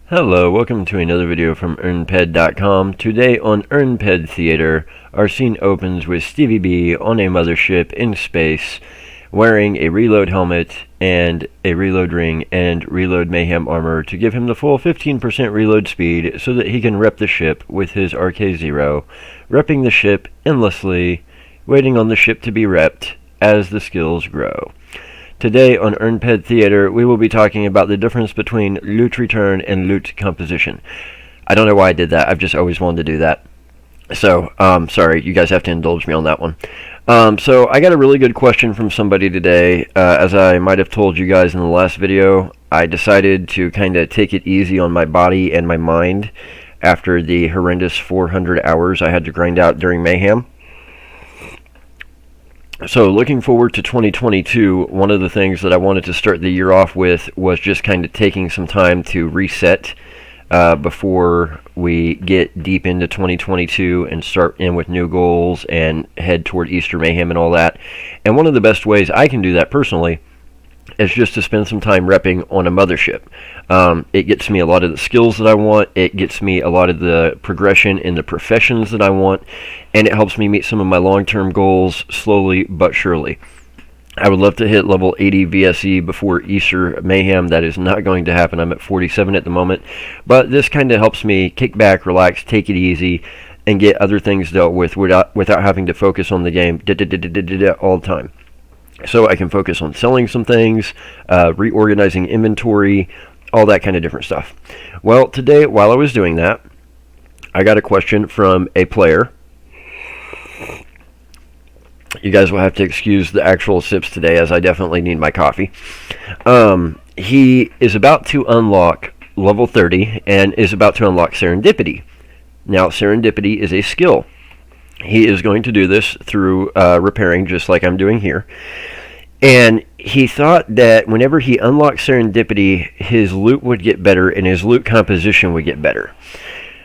Hello, welcome to another video from EarnPED.com. Today on EarnPED Theater, our scene opens with StevieB on a mothership in space, wearing a reload helmet and a reload ring and reload mayhem armor to give him the full 15% reload speed so that he can rep the ship with his RK0, repping the ship endlessly, waiting on the ship to be repped as the skills grow. Today on EarnPED Theater, we will be talking about the difference between loot return and loot composition. I don't know why I did that. I've just always wanted to do that. So, sorry, you guys have to indulge me on that one. So I got a really good question from somebody today. As I might have told you guys in the last video, I decided to kind of take it easy on my body and my mind after the horrendous 400 hours I had to grind out during Mayhem. So looking forward to 2022, one of the things that I wanted to start the year off with was just kind of taking some time to reset before we get deep into 2022 and start in with new goals and head toward Easter Mayhem and all that. And one of the best ways I can do that personally is just to spend some time repping on a mothership. It gets me a lot of the skills that I want, it gets me a lot of the progression in the professions that I want, and it helps me meet some of my long-term goals slowly but surely. I would love to hit level 80 VSE before Easter Mayhem. That is not going to happen. I'm at 47 at the moment, but this kind of helps me kick back, relax, take it easy, and get other things dealt with without having to focus on the game all the time. So I can focus on selling some things, reorganizing inventory, all that kind of different stuff. Well, today, while I was doing that, I got a question from a player. You guys will have to excuse the actual sips today, as I definitely need my coffee. He is about to unlock level 30 and is about to unlock Serendipity. Now, Serendipity is a skill. He is going to do this through repairing, just like I'm doing here. And he thought that whenever he unlocked Serendipity, his loot would get better and his loot composition would get better.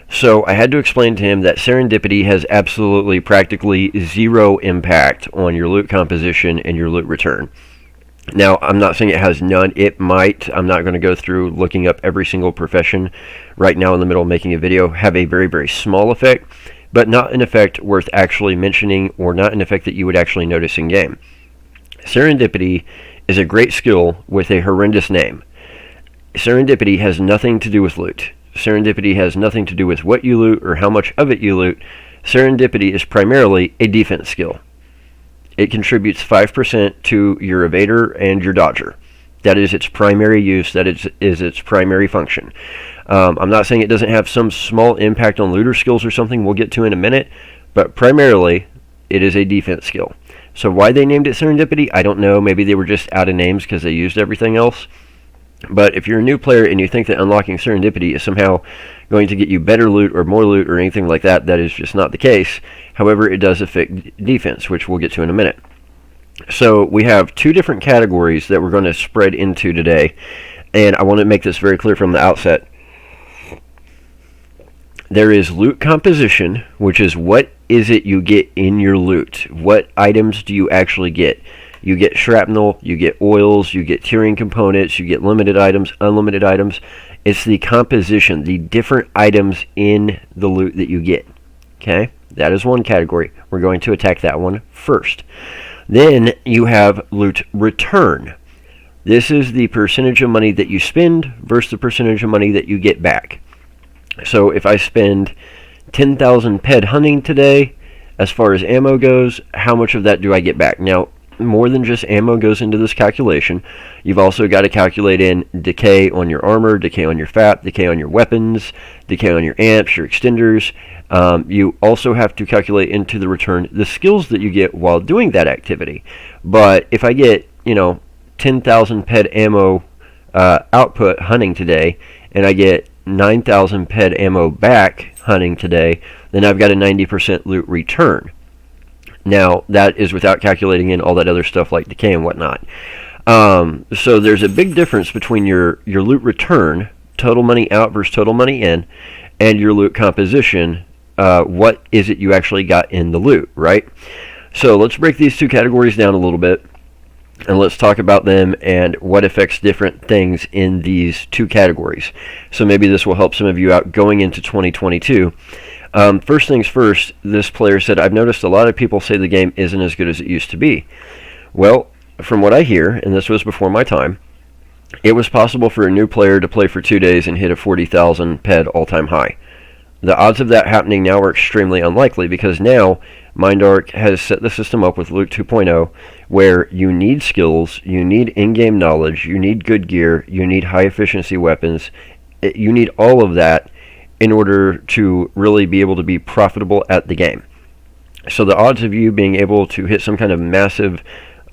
So I had to explain to him that Serendipity has absolutely practically zero impact on your loot composition and your loot return. Now, I'm not saying it has none. It might. I'm not going to go through looking up every single profession right now in the middle of making a video. Have a very, very small effect, but not an effect worth actually mentioning, or not an effect that you would actually notice in game. Serendipity is a great skill with a horrendous name. Serendipity has nothing to do with loot. Serendipity has nothing to do with what you loot or how much of it you loot. Serendipity is primarily a defense skill. It contributes 5% to your evader and your dodger. That is its primary use. That is its primary function. I'm not saying it doesn't have some small impact on looter skills or something we'll get to in a minute, but primarily it is a defense skill. So why they named it Serendipity, I don't know. Maybe they were just out of names because they used everything else. But if you're a new player and you think that unlocking Serendipity is somehow going to get you better loot or more loot or anything like that, that is just not the case. However, it does affect defense, which we'll get to in a minute. So we have two different categories that we're going to spread into today, and I want to make this very clear from the outset. There is loot composition, which is what is it you get in your loot. What items do you actually get? You get shrapnel, you get oils, you get tiering components, you get limited items, unlimited items. It's the composition, the different items in the loot that you get. Okay, that is one category. We're going to attack that one first. Then you have loot return. This is the percentage of money that you spend versus the percentage of money that you get back. So if I spend 10,000 PED hunting today, as far as ammo goes, how much of that do I get back? Now, more than just ammo goes into this calculation. You've also got to calculate in decay on your armor, decay on your FAP, decay on your weapons, decay on your amps, your extenders. You also have to calculate into the return the skills that you get while doing that activity. But if I get, 10,000 PED ammo output hunting today, and I get 9,000 PED ammo back hunting today, then I've got a 90% loot return. Now, that is without calculating in all that other stuff like decay and whatnot. So there's a big difference between your loot return, total money out versus total money in, and your loot composition, what is it you actually got in the loot, right? So let's break these two categories down a little bit. And let's talk about them and what affects different things in these two categories. So maybe this will help some of you out going into 2022. First things first, this player said, I've noticed a lot of people say the game isn't as good as it used to be. Well, from what I hear, and this was before my time, it was possible for a new player to play for 2 days and hit a 40,000 PED all-time high. The odds of that happening now are extremely unlikely because now MindArc has set the system up with Luke 2.0 where you need skills, you need in-game knowledge, you need good gear, you need high-efficiency weapons, you need all of that in order to really be able to be profitable at the game. So the odds of you being able to hit some kind of massive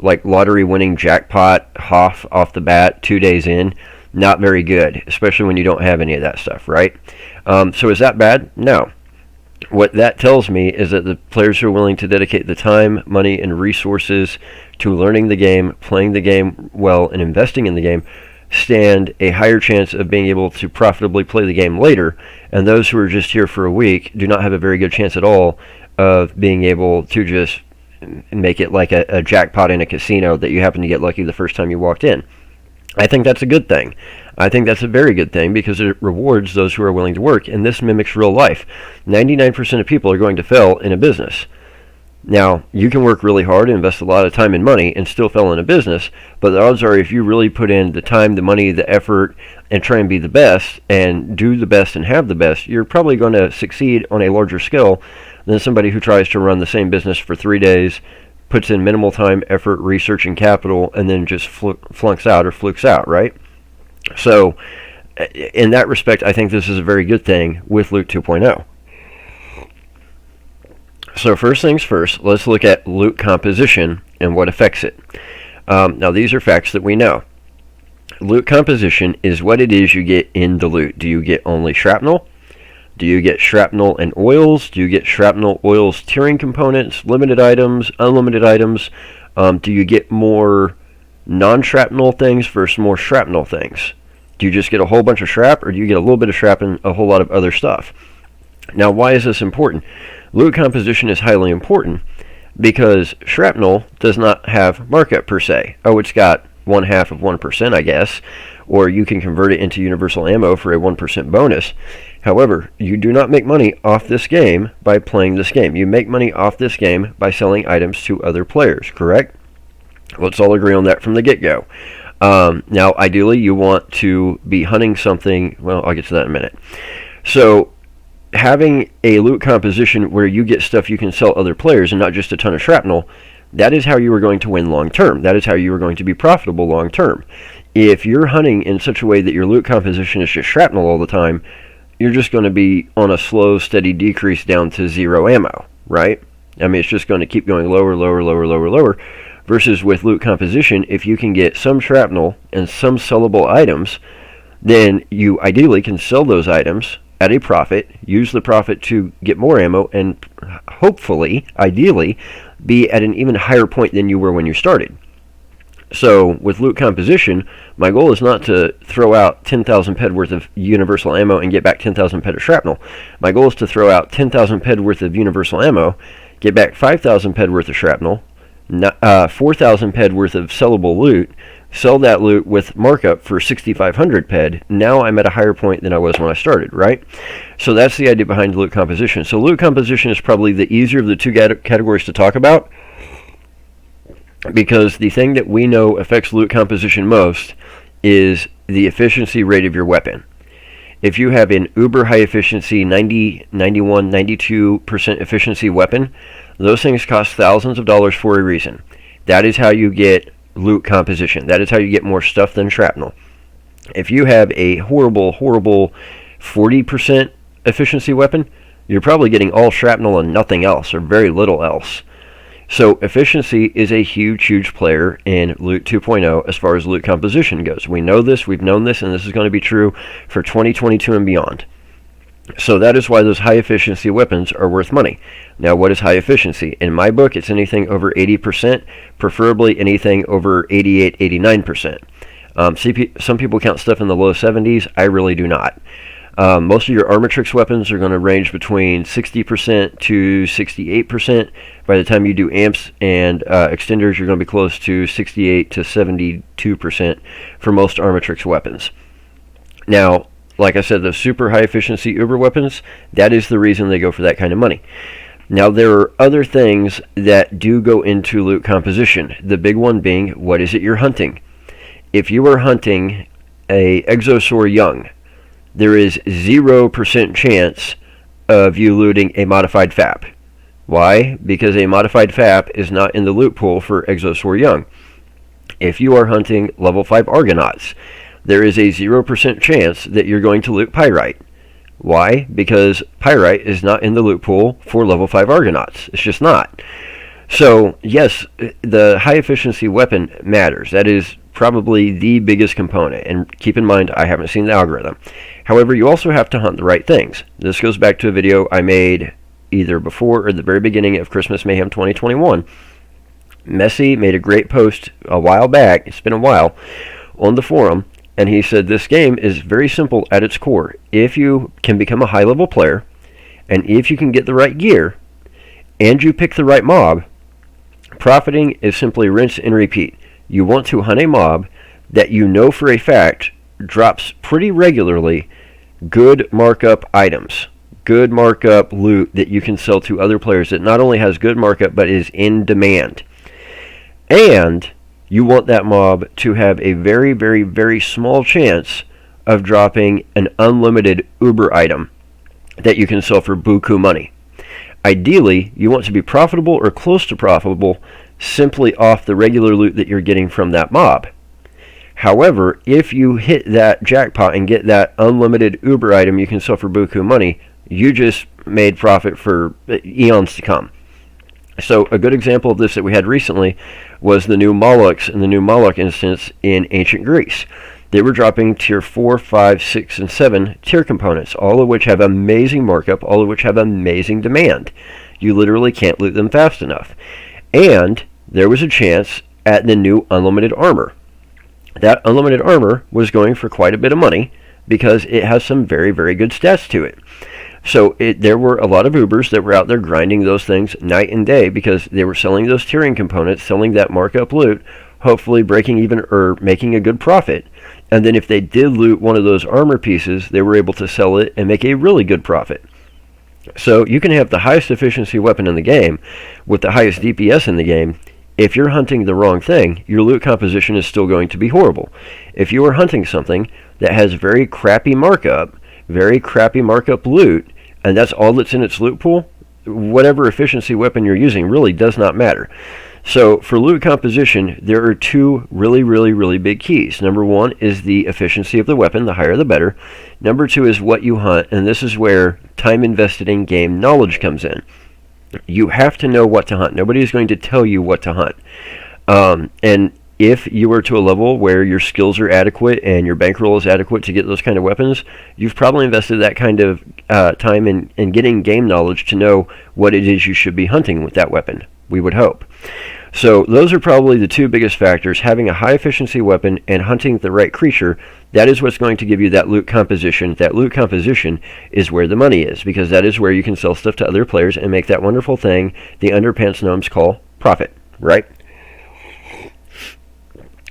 like lottery-winning jackpot off the bat 2 days in, not very good, especially when you don't have any of that stuff, right? So is that bad? No. What that tells me is that the players who are willing to dedicate the time, money, and resources to learning the game, playing the game well, and investing in the game stand a higher chance of being able to profitably play the game later, and those who are just here for a week do not have a very good chance at all of being able to just make it like a jackpot in a casino that you happen to get lucky the first time you walked in. I think that's a good thing. I think that's a very good thing because it rewards those who are willing to work, and this mimics real life. 99% of people are going to fail in a business. Now, you can work really hard and invest a lot of time and money and still fail in a business, but the odds are if you really put in the time, the money, the effort, and try and be the best, and do the best and have the best, you're probably going to succeed on a larger scale than somebody who tries to run the same business for 3 days, puts in minimal time, effort, research, and capital, and then just flunks out or flukes out, right? So, in that respect, I think this is a very good thing with Luke 2.0. So first things first, let's look at loot composition and what affects it. Now these are facts that we know. Loot composition is what it is you get in the loot. Do you get only shrapnel? Do you get shrapnel and oils? Do you get shrapnel, oils, tearing components, limited items, unlimited items? Do you get more non-shrapnel things versus more shrapnel things? Do you just get a whole bunch of shrap, or do you get a little bit of shrap and a whole lot of other stuff? Now, why is this important? Loot composition is highly important because shrapnel does not have markup per se. Oh, it's got 1/2 of 1%, I guess, or you can convert it into universal ammo for a 1% bonus. However, you do not make money off this game by playing this game. You make money off this game by selling items to other players, correct? Let's all agree on that from the get-go. Now, ideally, you want to be hunting something. Well, I'll get to that in a minute. So, having a loot composition where you get stuff you can sell other players and not just a ton of shrapnel, that is how you are going to win long term. That is how you are going to be profitable long term. If you're hunting in such a way that your loot composition is just shrapnel all the time, you're just going to be on a slow, steady decrease down to 0 ammo, right? I mean, it's just going to keep going lower, lower, lower, lower, lower. Versus with loot composition, if you can get some shrapnel and some sellable items, then you ideally can sell those items at a profit, use the profit to get more ammo, and hopefully, ideally, be at an even higher point than you were when you started. So, with loot composition, my goal is not to throw out 10,000 PED worth of universal ammo and get back 10,000 PED of shrapnel. My goal is to throw out 10,000 PED worth of universal ammo, get back 5,000 PED worth of shrapnel, 4,000 PED worth of sellable loot, sell that loot with markup for 6,500 PED. Now I'm at a higher point than I was when I started, right? So that's the idea behind loot composition. So loot composition is probably the easier of the two categories to talk about, because the thing that we know affects loot composition most is the efficiency rate of your weapon. If you have an uber high efficiency 90, 91, 92% efficiency weapon, those things cost thousands of dollars for a reason. That is how you get loot composition. That is how you get more stuff than shrapnel. If you have a horrible 40% efficiency weapon, you're probably getting all shrapnel and nothing else, or very little else. So efficiency is a huge player in Loot 2.0 as far as loot composition goes. We know this, we've known this, and this is going to be true for 2022 and beyond. So that is why those high efficiency weapons are worth money. Now, what is high efficiency? In my book, it's anything over 80%, preferably anything over 88, 89%. Some people count stuff in the low 70s. I really do not. Most of your Armatrix weapons are going to range between 60% to 68%. By the time you do amps and extenders, you're going to be close to 68 to 72% for most Armatrix weapons. Now, like I said, the super high efficiency Uber weapons, that is the reason they go for that kind of money. Now, there are other things that do go into loot composition. The big one being, what is it you're hunting? If you are hunting a Exosaur young, there is 0% chance of you looting a modified FAP. Why? Because a modified FAP is not in the loot pool for Exosaur young. If you are hunting level 5 Argonauts, there is a 0% chance that you're going to loot Pyrite. Why? Because Pyrite is not in the loot pool for level 5 Argonauts. It's just not. So, yes, the high efficiency weapon matters. That is probably the biggest component. And keep in mind, I haven't seen the algorithm. However, you also have to hunt the right things. This goes back to a video I made either before or the very beginning of Christmas Mayhem 2021. Messi made a great post a while back, it's been a while, on the forum, and he said this game is very simple at its core. If you can become a high-level player, and if you can get the right gear, and you pick the right mob, profiting is simply rinse and repeat. You want to hunt a mob that you know for a fact drops pretty regularly good markup items, good markup loot that you can sell to other players that not only has good markup but is in demand. And you want that mob to have a very, very, very small chance of dropping an unlimited Uber item that you can sell for buku money. Ideally, you want to be profitable or close to profitable simply off the regular loot that you're getting from that mob. However, if you hit that jackpot and get that unlimited Uber item you can sell for buku money, you just made profit for eons to come. So a good example of this that we had recently was the new Molochs and the new Moloch instance in ancient Greece. They were dropping tier 4, 5, 6, and 7 tier components, all of which have amazing markup, all of which have amazing demand. You literally can't loot them fast enough. And there was a chance at the new unlimited armor. That unlimited armor was going for quite a bit of money because it has some very, very good stats to it. So there were a lot of Ubers that were out there grinding those things night and day because they were selling those tiering components, selling that markup loot, hopefully breaking even or making a good profit. And then if they did loot one of those armor pieces, they were able to sell it and make a really good profit. So you can have the highest efficiency weapon in the game with the highest DPS in the game. If you're hunting the wrong thing, your loot composition is still going to be horrible. If you are hunting something that has very crappy markup loot, and that's all that's in its loot pool, whatever efficiency weapon you're using really does not matter. So for loot composition, there are two really, really, really big keys. Number one is the efficiency of the weapon, the higher the better. Number two is what you hunt, and this is where time invested in game knowledge comes in. You have to know what to hunt. Nobody is going to tell you what to hunt. And if you are to a level where your skills are adequate and your bankroll is adequate to get those kind of weapons, you've probably invested that kind of time in getting game knowledge to know what it is you should be hunting with that weapon, we would hope. So those are probably the two biggest factors, having a high efficiency weapon and hunting the right creature. That is what's going to give you that loot composition. That loot composition is where the money is, because that is where you can sell stuff to other players and make that wonderful thing the underpants gnomes call profit, right?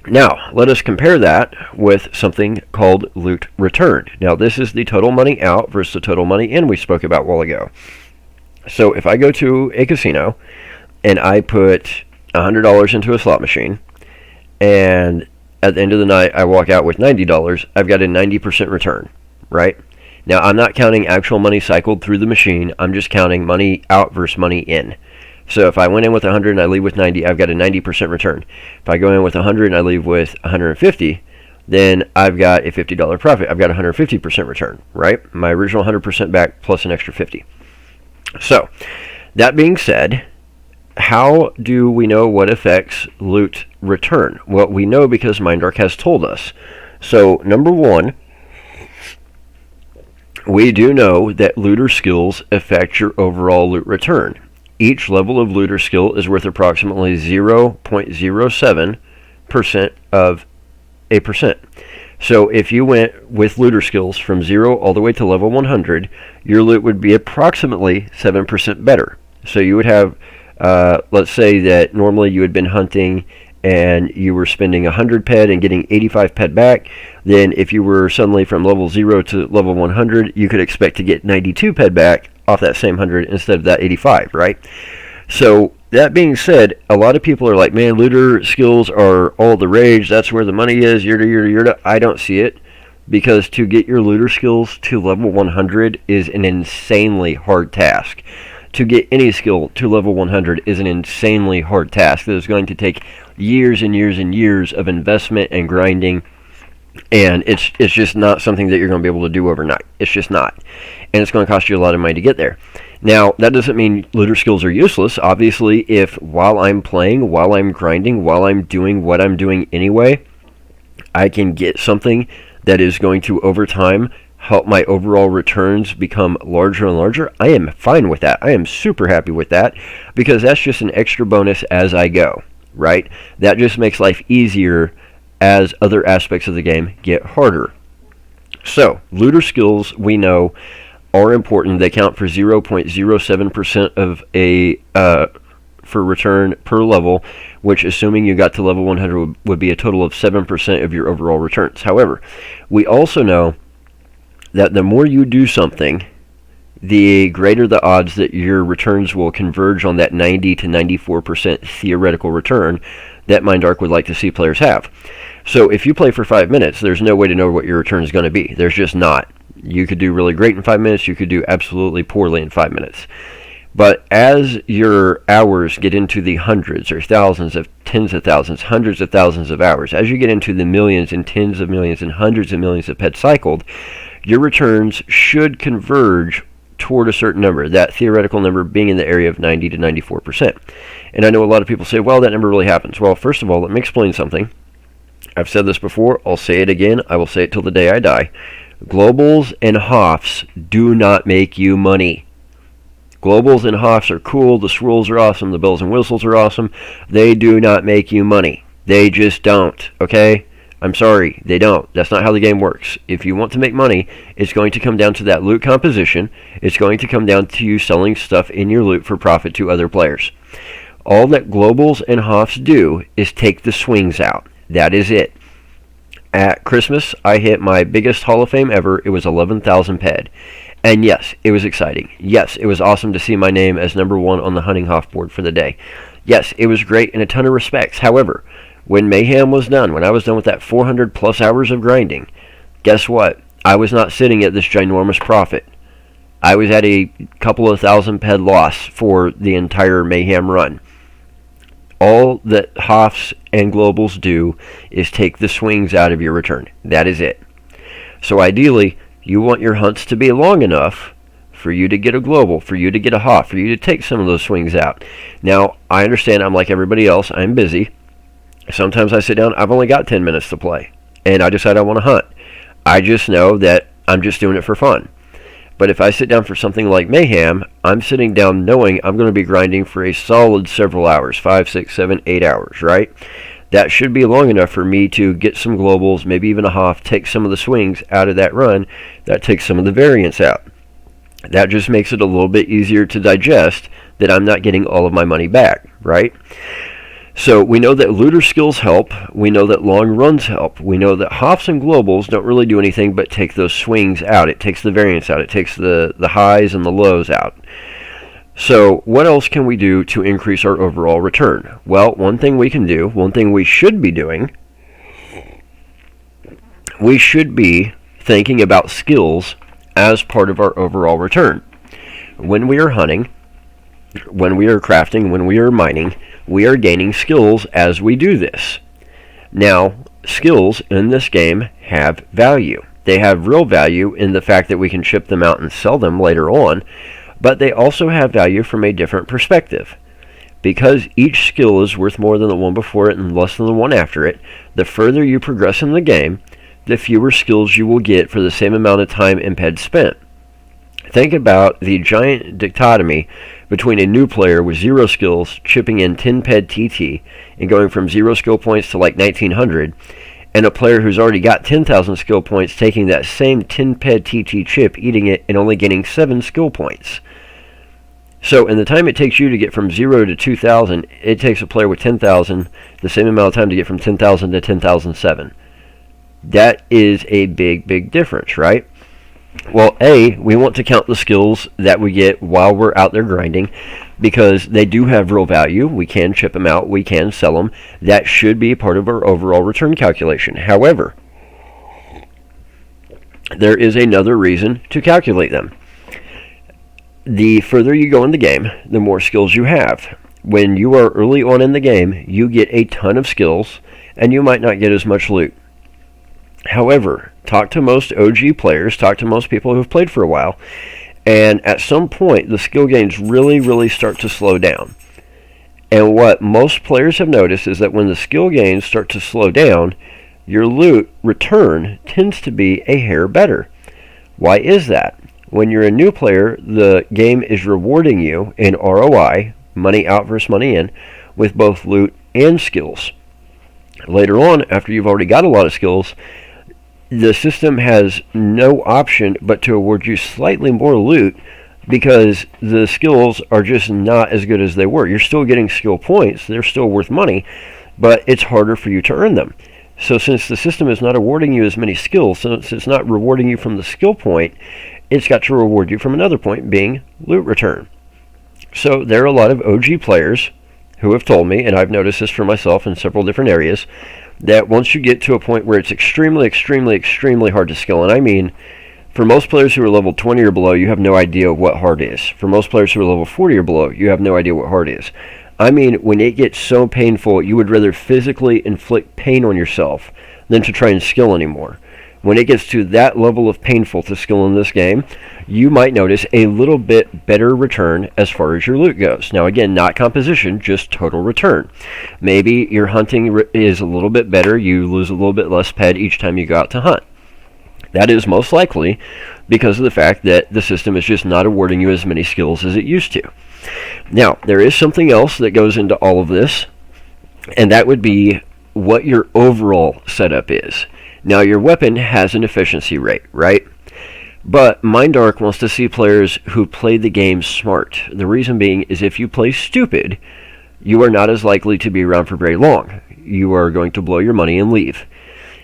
Now, let us compare that with something called loot return. Now, this is the total money out versus the total money in we spoke about a while ago. So if I go to a casino and I put $100 into a slot machine, and at the end of the night I walk out with $90, I've got a 90% return, right? Now, I'm not counting actual money cycled through the machine. I'm just counting money out versus money in. So if I went in with 100 and I leave with 90, I've got a 90% return. If I go in with 100 and I leave with 150, then I've got a $50 profit. I've got a 150% return, right? My original 100% back plus an extra 50. So, that being said, how do we know what affects loot return? Well, we know because Mindark has told us. So, number one, we do know that looter skills affect your overall loot return. Each level of looter skill is worth approximately 0.07% of a percent. So if you went with looter skills from 0 all the way to level 100, your loot would be approximately 7% better. So you would have, let's say that normally you had been hunting and you were spending 100 ped and getting 85 ped back. Then if you were suddenly from level 0 to level 100, you could expect to get 92 ped back off that same 100 instead of that 85, right? So that being said, a lot of people are like, man, looter skills are all the rage. That's where the money is. Yada. I don't see it, because to get your looter skills to level 100 is an insanely hard task. To get any skill to level 100 is an insanely hard task that is going to take years and years and years of investment and grinding, and it's just not something that you're going to be able to do overnight. It's just not. And it's going to cost you a lot of money to get there. Now, that doesn't mean looter skills are useless. Obviously, if while I'm playing, while I'm grinding, while I'm doing what I'm doing anyway, I can get something that is going to, over time, help my overall returns become larger and larger, I am fine with that. I am super happy with that, because that's just an extra bonus as I go, right? That just makes life easier as other aspects of the game get harder. So, looter skills, we know, are important. They count for 0.07% of a for return per level, which, assuming you got to level 100, would be a total of 7% of your overall returns. However, we also know that the more you do something, the greater the odds that your returns will converge on that 90 to 94% theoretical return that MindArc would like to see players have. So if you play for 5 minutes, there's no way to know what your return is going to be. There's just not. You could do really great in 5 minutes. You could do absolutely poorly in 5 minutes. But as your hours get into the hundreds or thousands of tens of thousands, hundreds of thousands of hours, as you get into the millions and tens of millions and hundreds of millions of pets cycled, your returns should converge toward a certain number, that theoretical number being in the area of 90 to 94%. And I know a lot of people say, well, that number really happens. Well, first of all, let me explain something. I've said this before. I'll say it again. I will say it till the day I die. Globals and Hoffs do not make you money. Globals and Hoffs are cool. The swirls are awesome. The bells and whistles are awesome. They do not make you money. They just don't, okay? I'm sorry, they don't. That's not how the game works. If you want to make money, it's going to come down to that loot composition. It's going to come down to you selling stuff in your loot for profit to other players. All that Globals and Hoffs do is take the swings out. That is it. At Christmas, I hit my biggest Hall of Fame ever. It was 11,000 ped. And yes, it was exciting. Yes, it was awesome to see my name as number 1 on the Hunting Hoff board for the day. Yes, it was great in a ton of respects. However, when Mayhem was done, when I was done with that 400 plus hours of grinding, guess what? I was not sitting at this ginormous profit. I was at a couple of thousand ped loss for the entire Mayhem run. All that Hoffs and Globals do is take the swings out of your return. That is it. So ideally, you want your hunts to be long enough for you to get a Global, for you to get a Hoff, for you to take some of those swings out. Now, I understand I'm like everybody else. I'm busy. Sometimes I sit down, I've only got 10 minutes to play, and I decide I want to hunt. I just know that I'm just doing it for fun. But if I sit down for something like Mayhem, I'm sitting down knowing I'm going to be grinding for a solid several hours, 5, 6, 7, 8 hours, right? That should be long enough for me to get some Globals, maybe even a Hoff, take some of the swings out of that run. That takes some of the variance out. That just makes it a little bit easier to digest that I'm not getting all of my money back, right? So we know that looter skills help. We know that long runs help. We know that Hoffs and Globals don't really do anything but take those swings out. It takes the variance out. It takes the highs and the lows out. So what else can we do to increase our overall return? Well, one thing we can do, one thing we should be doing, we should be thinking about skills as part of our overall return. When we are hunting, when we are crafting, when we are mining, we are gaining skills as we do this. Now, skills in this game have value. They have real value in the fact that we can ship them out and sell them later on, but they also have value from a different perspective. Because each skill is worth more than the one before it and less than the one after it, the further you progress in the game, the fewer skills you will get for the same amount of time and ped spent. Think about the giant dichotomy between a new player with 0 skills chipping in 10 ped TT and going from 0 skill points to like 1900, and a player who's already got 10,000 skill points taking that same 10 PED TT chip, eating it, and only getting 7 skill points. So in the time it takes you to get from 0 to 2,000, it takes a player with 10,000 the same amount of time to get from 10,000 to 10,007. That is a big difference, right? Well, we want to count the skills that we get while we're out there grinding, because they do have real value. We can chip them out. We can sell them. That should be part of our overall return calculation. However, there is another reason to calculate them. The further you go in the game, the more skills you have. When you are early on in the game, you get a ton of skills, and you might not get as much loot. However, talk to most OG players, talk to most people who have played for a while, and at some point the skill gains really start to slow down. And what most players have noticed is that when the skill gains start to slow down, your loot return tends to be a hair better. Why is that? When you're a new player, the game is rewarding you in ROI, money out versus money in, with both loot and skills. Later on, after you've already got a lot of skills, the system has no option but to award you slightly more loot, because the skills are just not as good as they were. You're still getting skill points, they're still worth money, but it's harder for you to earn them. So since the system is not awarding you as many skills, since it's not rewarding you from the skill point, it's got to reward you from another point, being loot return. So there are a lot of OG players who have told me, and I've noticed this for myself in several different areas, that once you get to a point where it's extremely hard to skill, and I mean, for most players who are level 20 or below, you have no idea what hard is. For most players who are level 40 or below, you have no idea what hard is. I mean, when it gets so painful, you would rather physically inflict pain on yourself than to try and skill anymore. When it gets to that level of painful to skill in this game, you might notice a little bit better return as far as your loot goes. Now again, not composition, just total return. Maybe your hunting is a little bit better, you lose a little bit less PED each time you go out to hunt. That is most likely because of the fact that the system is just not awarding you as many skills as it used to. Now, there is something else that goes into all of this, and that would be what your overall setup is. Now, your weapon has an efficiency rate, right? But MindArk wants to see players who play the game smart. The reason being is if you play stupid, you are not as likely to be around for very long. You are going to blow your money and leave.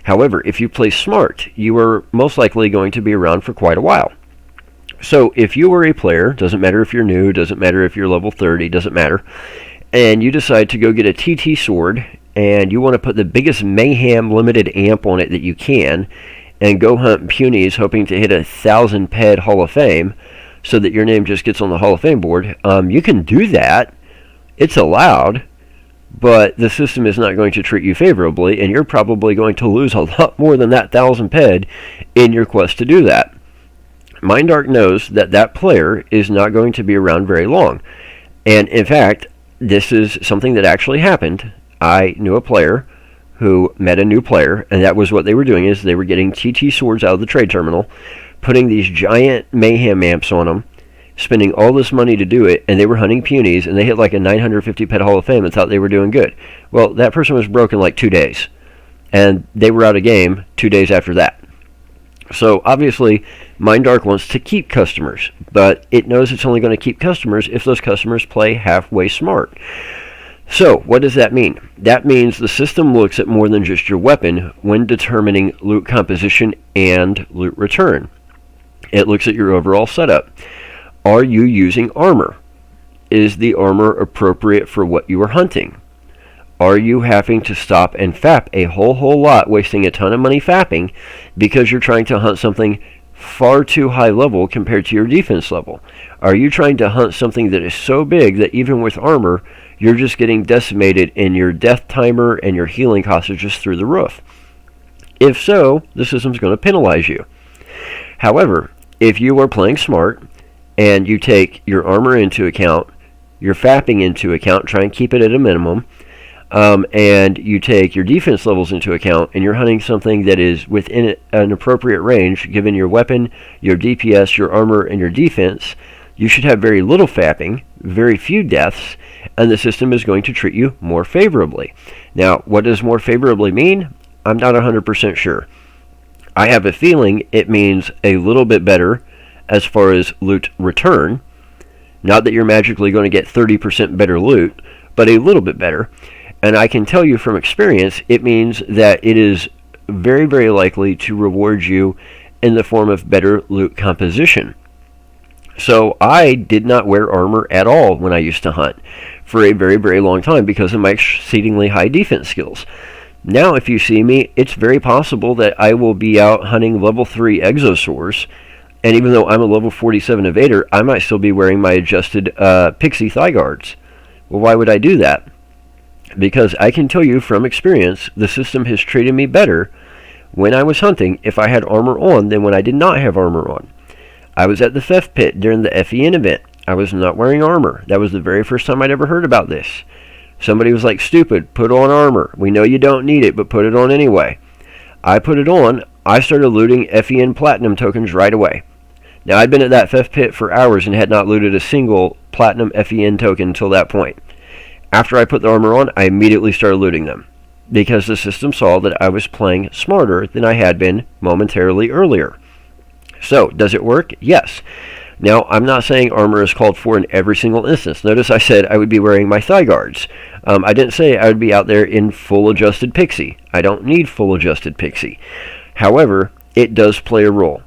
However, if you play smart, you are most likely going to be around for quite a while. So if you are a player, doesn't matter if you're new, doesn't matter if you're level 30, doesn't matter, and you decide to go get a TT sword, and you want to put the biggest Mayhem limited amp on it that you can, and go hunt punies hoping to hit 1,000 PED Hall of Fame, so that your name just gets on the Hall of Fame board, you can do that. It's allowed, but the system is not going to treat you favorably, and you're probably going to lose a lot more than that 1,000 PED in your quest to do that. MindArk knows that that player is not going to be around very long. And in fact, this is something that actually happened. I knew a player who met a new player, and that was what they were doing, is they were getting TT swords out of the trade terminal, putting these giant Mayhem amps on them, spending all this money to do it, and they were hunting punies, and they hit like a 950 PED Hall of Fame and thought they were doing good. Well, that person was broke in like 2 days, and they were out of game 2 days after that. So obviously, MindArk wants to keep customers, but it knows it's only going to keep customers if those customers play halfway smart. So what does that mean? That means the system looks at more than just your weapon when determining loot composition and loot return. It looks at your overall setup. Are you using armor? Is the armor appropriate for what you are hunting? Are you having to stop and fap a whole lot, wasting a ton of money fapping because you're trying to hunt something far too high level compared to your defense level? Are you trying to hunt something that is so big that even with armor, you're just getting decimated and your death timer and your healing costs are just through the roof? If so, the system's going to penalize you. However, if you are playing smart and you take your armor into account, your fapping into account, try and keep it at a minimum, and you take your defense levels into account, and you're hunting something that is within an appropriate range, given your weapon, your DPS, your armor, and your defense, you should have very little fapping, very few deaths, and the system is going to treat you more favorably. Now, what does more favorably mean? I'm not 100% sure. I have a feeling it means a little bit better as far as loot return. Not that you're magically going to get 30% better loot, but a little bit better. And I can tell you from experience, it means that it is very, very likely to reward you in the form of better loot composition. So I did not wear armor at all when I used to hunt for a very, very long time because of my exceedingly high defense skills. Now, if you see me, it's very possible that I will be out hunting level 3 exosaurs, and even though I'm a level 47 evader, I might still be wearing my adjusted pixie thigh guards. Well, why would I do that? Because I can tell you from experience, the system has treated me better when I was hunting if I had armor on than when I did not have armor on. I was at the FEF pit during the FEN event. I was not wearing armor. That was the very first time I'd ever heard about this. Somebody was like, stupid, put on armor. We know you don't need it, but put it on anyway. I put it on. I started looting FEN platinum tokens right away. Now, I'd been at that FEF pit for hours and had not looted a single platinum FEN token until that point. After I put the armor on, I immediately started looting them, because the system saw that I was playing smarter than I had been momentarily earlier. So, does it work? Yes. Now, I'm not saying armor is called for in every single instance. Notice I said I would be wearing my thigh guards. I didn't say I would be out there in full adjusted pixie. I don't need full adjusted pixie. However, it does play a role.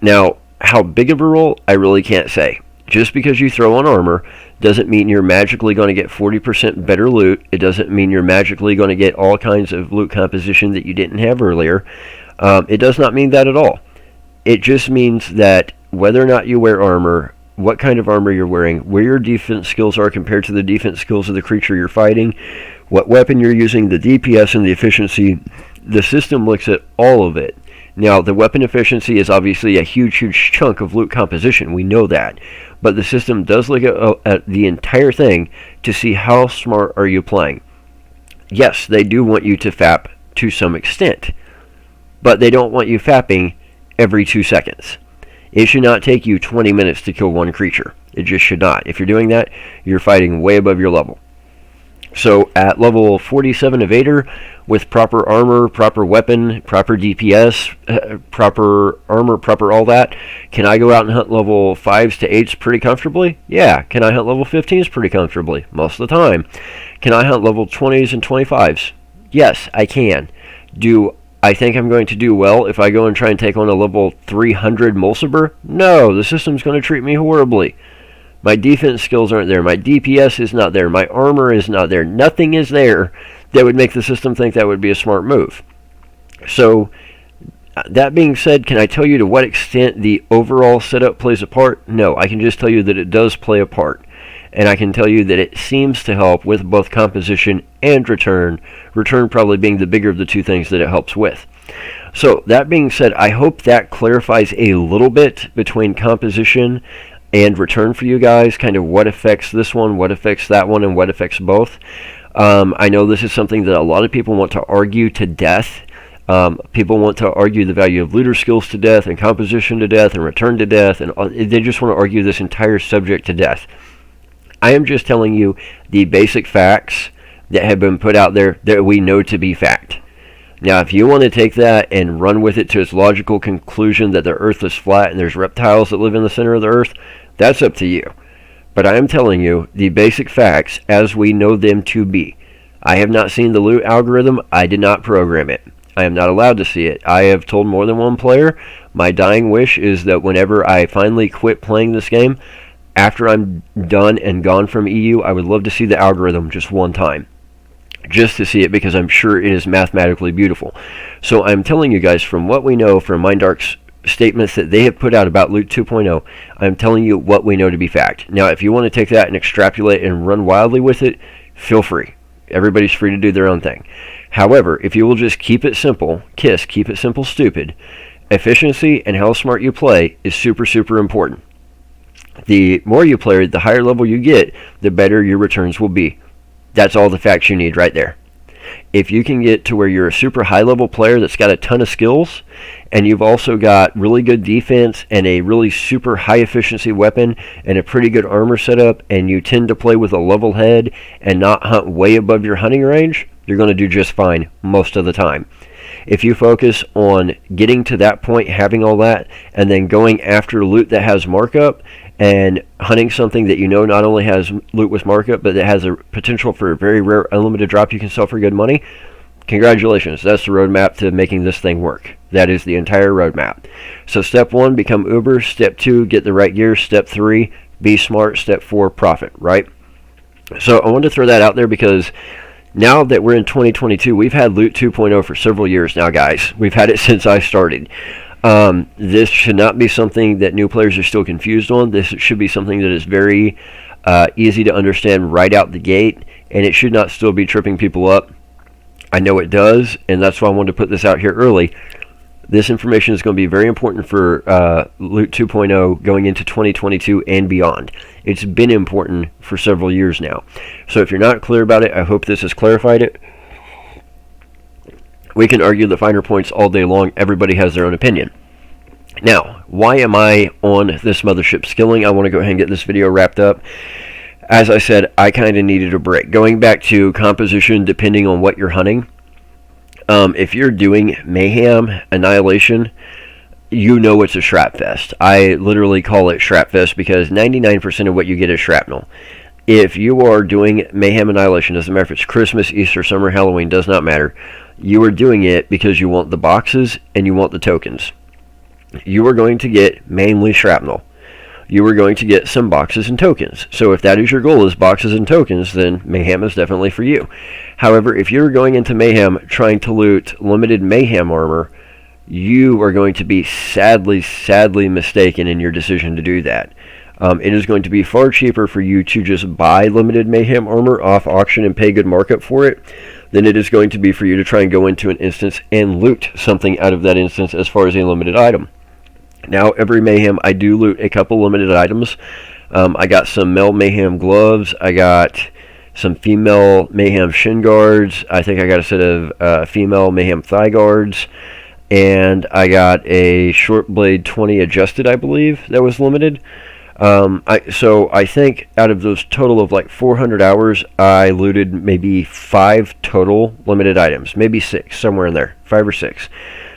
Now, how big of a role, I really can't say. Just because you throw on armor doesn't mean you're magically going to get 40% better loot. It doesn't mean you're magically going to get all kinds of loot composition that you didn't have earlier. It does not mean that at all. It just means that whether or not you wear armor, what kind of armor you're wearing, where your defense skills are compared to the defense skills of the creature you're fighting, what weapon you're using, the DPS and the efficiency, the system looks at all of it. Now, the weapon efficiency is obviously a huge, huge chunk of loot composition. We know that. But the system does look at the entire thing to see how smart are you playing. Yes, they do want you to FAP to some extent. But they don't want you FAPing every 2 seconds. It should not take you 20 minutes to kill one creature. It just should not. If you're doing that, you're fighting way above your level. So at level 47 evader, with proper armor, proper weapon, proper DPS, proper armor, proper all that, can I go out and hunt level 5s to 8s pretty comfortably? Yeah. Can I hunt level 15s pretty comfortably? Most of the time. Can I hunt level 20s and 25s? Yes, I can. Do I think I'm going to do well if I go and try and take on a level 300 Mulciber? No, the system's going to treat me horribly. My defense skills aren't there. My DPS is not there. My armor is not there. Nothing is there that would make the system think that would be a smart move. So, that being said, can I tell you to what extent the overall setup plays a part? No, I can just tell you that it does play a part. And I can tell you that it seems to help with both composition and return. Return probably being the bigger of the two things that it helps with. So, that being said, I hope that clarifies a little bit between composition and return for you guys, kind of what affects this one, what affects that one, and what affects both. I know this is something that a lot of people want to argue to death. People want to argue the value of looter skills to death, and composition to death, and return to death, and they just want to argue this entire subject to death. I am just telling you the basic facts that have been put out there that we know to be fact. Now, if you want to take that and run with it to its logical conclusion that the Earth is flat and there's reptiles that live in the center of the Earth, that's up to you. But I am telling you the basic facts as we know them to be. I have not seen the loot algorithm. I did not program it. I am not allowed to see it. I have told more than one player my dying wish is that whenever I finally quit playing this game, after I'm done and gone from EU, I would love to see the algorithm just one time. Just to see it, because I'm sure it is mathematically beautiful. So I'm telling you guys, from what we know from MindArc's statements that they have put out about Loot 2.0, I'm telling you what we know to be fact. Now, if you want to take that and extrapolate and run wildly with it, feel free. Everybody's free to do their own thing. However, if you will just keep it simple, keep it simple, stupid, efficiency and how smart you play is super, super important. The more you play, the higher level you get, the better your returns will be. That's all the facts you need right there. If you can get to where you're a super high level player that's got a ton of skills, and you've also got really good defense and a really super high efficiency weapon and a pretty good armor setup, and you tend to play with a level head and not hunt way above your hunting range, you're going to do just fine most of the time. If you focus on getting to that point, having all that, and then going after loot that has markup, and hunting something that you know not only has loot with markup, but that has a potential for a very rare unlimited drop you can sell for good money, congratulations. That's the roadmap to making this thing work. That is the entire roadmap. So step 1, become Uber. Step 2, get the right gear. Step 3, be smart. Step 4, profit, right? So I wanted to throw that out there because now that we're in 2022, we've had Loot 2.0 for several years now, guys. We've had it since I started. This should not be something that new players are still confused on. This should be something that is very easy to understand right out the gate, and it should not still be tripping people up. I know it does, and that's why I wanted to put this out here early. This information is going to be very important for Loot 2.0 going into 2022 and beyond. It's been important for several years now. So if you're not clear about it, I hope this has clarified it. We can argue the finer points all day long. Everybody has their own opinion. Now, why am I on this mothership skilling? I want to go ahead and get this video wrapped up. As I said, I kind of needed a break. Going back to composition, depending on what you're hunting, if you're doing Mayhem, Annihilation, you know it's a shrap fest. I literally call it shrap fest because 99% of what you get is shrapnel. If you are doing Mayhem, Annihilation, doesn't matter if it's Christmas, Easter, summer, Halloween, does not matter. You are doing it because you want the boxes and you want the tokens. You are going to get mainly shrapnel. You are going to get some boxes and tokens. So if that is your goal, is boxes and tokens, then Mayhem is definitely for you. However, if you're going into Mayhem trying to loot limited Mayhem armor, you are going to be sadly mistaken in your decision to do that. It is going to be far cheaper for you to just buy limited Mayhem armor off auction and pay good markup for it than it is going to be for you to try and go into an instance and loot something out of that instance as far as a limited item. Now, every Mayhem, I do loot a couple limited items. I got some male Mayhem gloves. I got some female Mayhem shin guards. I think I got a set of female Mayhem thigh guards. And I got a short blade 20 adjusted, I believe, that was limited. So I think out of those total of like 400 hours, I looted maybe 5 total limited items. Maybe 6, somewhere in there. 5 or 6.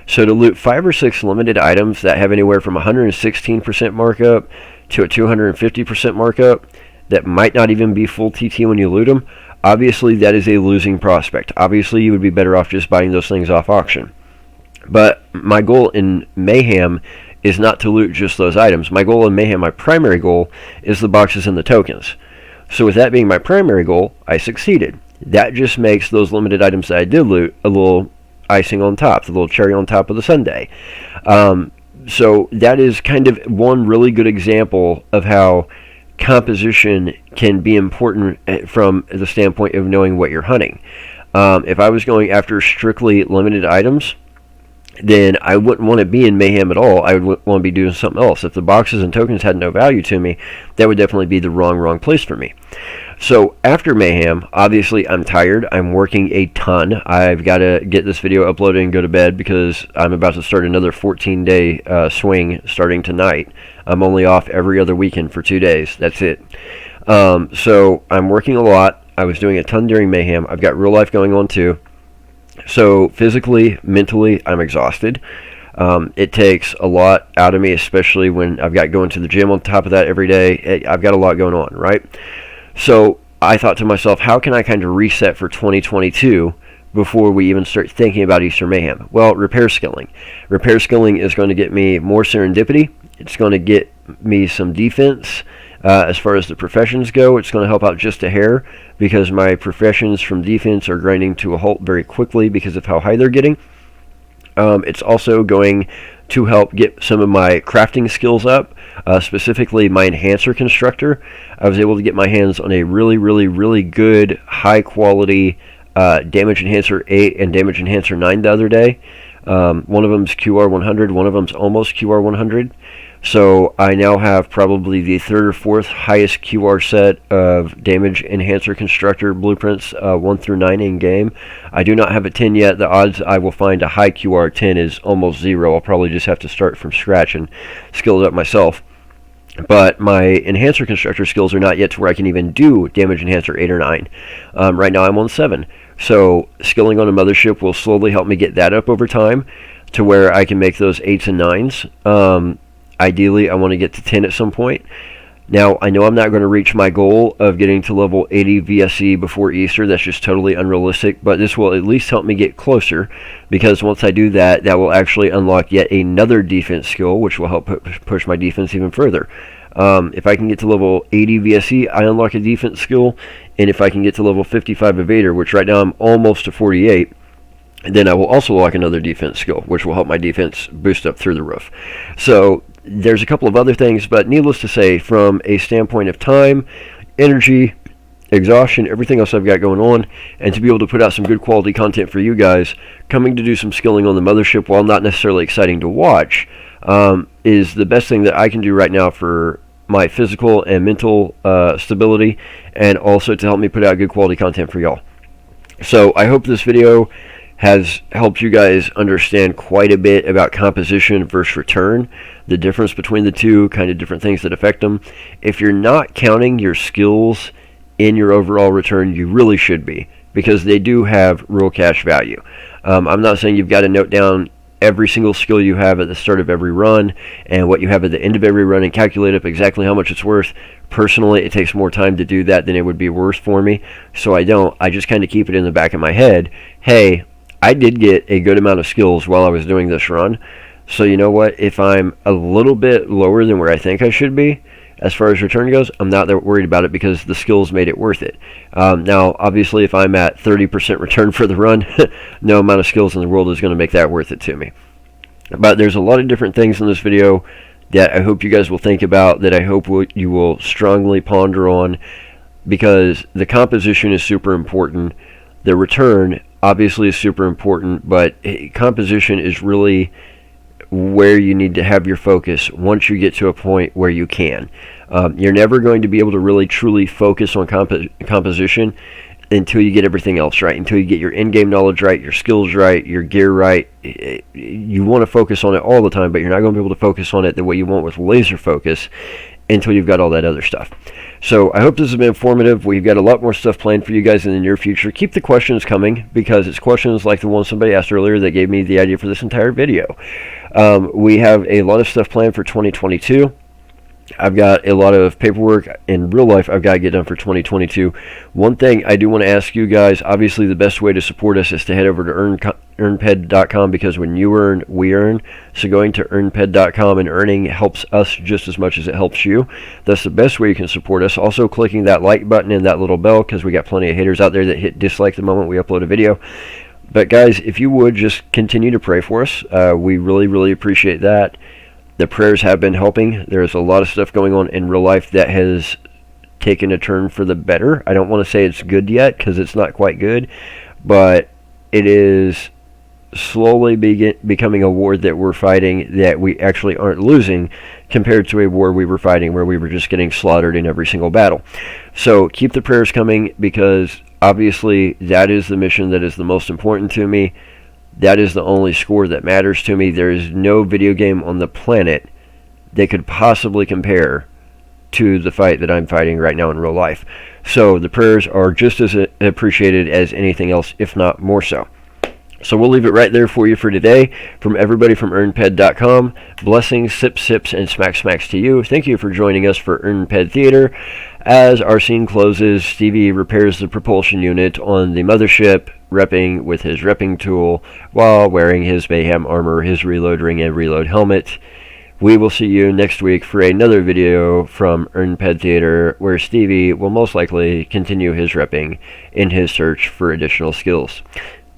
So to loot 5 or 6 limited items that have anywhere from 116% markup to a 250% markup that might not even be full TT when you loot them, obviously that is a losing prospect. Obviously you would be better off just buying those things off auction. But my goal in Mayhem is not to loot just those items. My goal in Mayhem, my primary goal, is the boxes and the tokens. So with that being my primary goal, I succeeded. That just makes those limited items that I did loot a little icing on top, the little cherry on top of the sundae. So that is kind of one really good example of how composition can be important from the standpoint of knowing what you're hunting. If I was going after strictly limited items, then I wouldn't want to be in Mayhem at all. I would want to be doing something else. If the boxes and tokens had no value to me, that would definitely be the wrong place for me. So after Mayhem, obviously I'm tired. I'm working a ton. I've got to get this video uploaded and go to bed because I'm about to start another 14-day swing starting tonight. I'm only off every other weekend for 2 days. That's it. So I'm working a lot. I was doing a ton during Mayhem. I've got real life going on too. So physically, mentally, I'm exhausted. It takes a lot out of me, especially when I've got going to the gym on top of that every day. I've got a lot going on, right? So I thought to myself, how can I kind of reset for 2022 before we even start thinking about Easter Mayhem? Well, repair skilling. Repair skilling is going to get me more serendipity. It's going to get me some defense. As far as the professions go, it's going to help out just a hair because my professions from defense are grinding to a halt very quickly because of how high they're getting. It's also going to help get some of my crafting skills up, specifically my enhancer constructor. I was able to get my hands on a really good high quality damage enhancer 8 and damage enhancer 9 the other day. One of them's QR 100, one of them's almost QR 100. So I now have probably the 3rd or 4th highest QR set of damage enhancer constructor blueprints 1 through 9 in game. I do not have a 10 yet. The odds I will find a high QR 10 is almost 0. I'll probably just have to start from scratch and skill it up myself. But my enhancer constructor skills are not yet to where I can even do damage enhancer 8 or 9. Right now I'm on 7. So skilling on a mothership will slowly help me get that up over time to where I can make those 8s and 9s. Ideally, I want to get to 10 at some point. Now, I know I'm not going to reach my goal of getting to level 80 VSE before Easter. That's just totally unrealistic, but this will at least help me get closer, because once I do that, that will actually unlock yet another defense skill, which will help push my defense even further. If I can get to level 80 VSE, I unlock a defense skill, and if I can get to level 55 Evader, which right now I'm almost to 48, then I will also unlock another defense skill, which will help my defense boost up through the roof. So there's a couple of other things, but needless to say, from a standpoint of time, energy, exhaustion, everything else I've got going on, and to be able to put out some good quality content for you guys, coming to do some skilling on the mothership, while not necessarily exciting to watch, is the best thing that I can do right now for my physical and mental stability, and also to help me put out good quality content for y'all. So I hope this video has helped you guys understand quite a bit about composition versus return, the difference between the two, kind of different things that affect them. If you're not counting your skills in your overall return, you really should be, because they do have real cash value. I'm not saying you've got to note down every single skill you have at the start of every run and what you have at the end of every run and calculate up exactly how much it's worth. Personally, it takes more time to do that than it would be worth for me, so I don't. I just kind of keep it in the back of my head. Hey, I did get a good amount of skills while I was doing this run, so you know what, if I'm a little bit lower than where I think I should be as far as return goes, I'm not that worried about it, because the skills made it worth it. Now obviously if I'm at 30% return for the run, no amount of skills in the world is going to make that worth it to me. But there's a lot of different things in this video that I hope you guys will think about, that I hope you will strongly ponder on, because the composition is super important. The return obviously is super important, but composition is really where you need to have your focus once you get to a point where you can. You're never going to be able to really truly focus on composition until you get everything else right, until you get your in-game knowledge right, your skills right, your gear right. You want to focus on it all the time, but you're not going to be able to focus on it the way you want with laser focus until you've got all that other stuff. So I hope this has been informative. We've got a lot more stuff planned for you guys in the near future. Keep the questions coming, because it's questions like the one somebody asked earlier that gave me the idea for this entire video. We have a lot of stuff planned for 2022. I've got a lot of paperwork in real life I've got to get done for 2022. One thing I do want to ask you guys, obviously the best way to support us is to head over to EarnPED.com, because when you earn, we earn. So going to EarnPED.com and earning helps us just as much as it helps you. That's the best way you can support us. Also clicking that like button and that little bell, because we got plenty of haters out there that hit dislike the moment we upload a video. But guys, if you would just continue to pray for us, we really, really appreciate that. The prayers have been helping. There's a lot of stuff going on in real life that has taken a turn for the better. I don't want to say it's good yet, because it's not quite good, but it is slowly becoming a war that we're fighting that we actually aren't losing, compared to a war we were fighting where we were just getting slaughtered in every single battle. So keep the prayers coming, because obviously that is the mission that is the most important to me. That is the only score that matters to me. There is no video game on the planet that could possibly compare to the fight that I'm fighting right now in real life. So the prayers are just as appreciated as anything else, if not more so. So we'll leave it right there for you for today. From everybody from EarnPED.com, blessings, sips, and smacks to you. Thank you for joining us for EarnPED Theater. As our scene closes, Stevie repairs the propulsion unit on the mothership, repping with his repping tool while wearing his Mayhem armor, his reload ring, and reload helmet. We will see you next week for another video from EarnPED Theater, where Stevie will most likely continue his repping in his search for additional skills.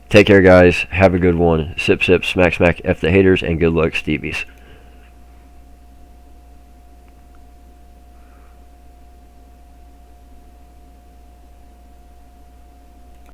Take care, guys. Have a good one. Sip, smack, F the haters, and good luck, Stevies.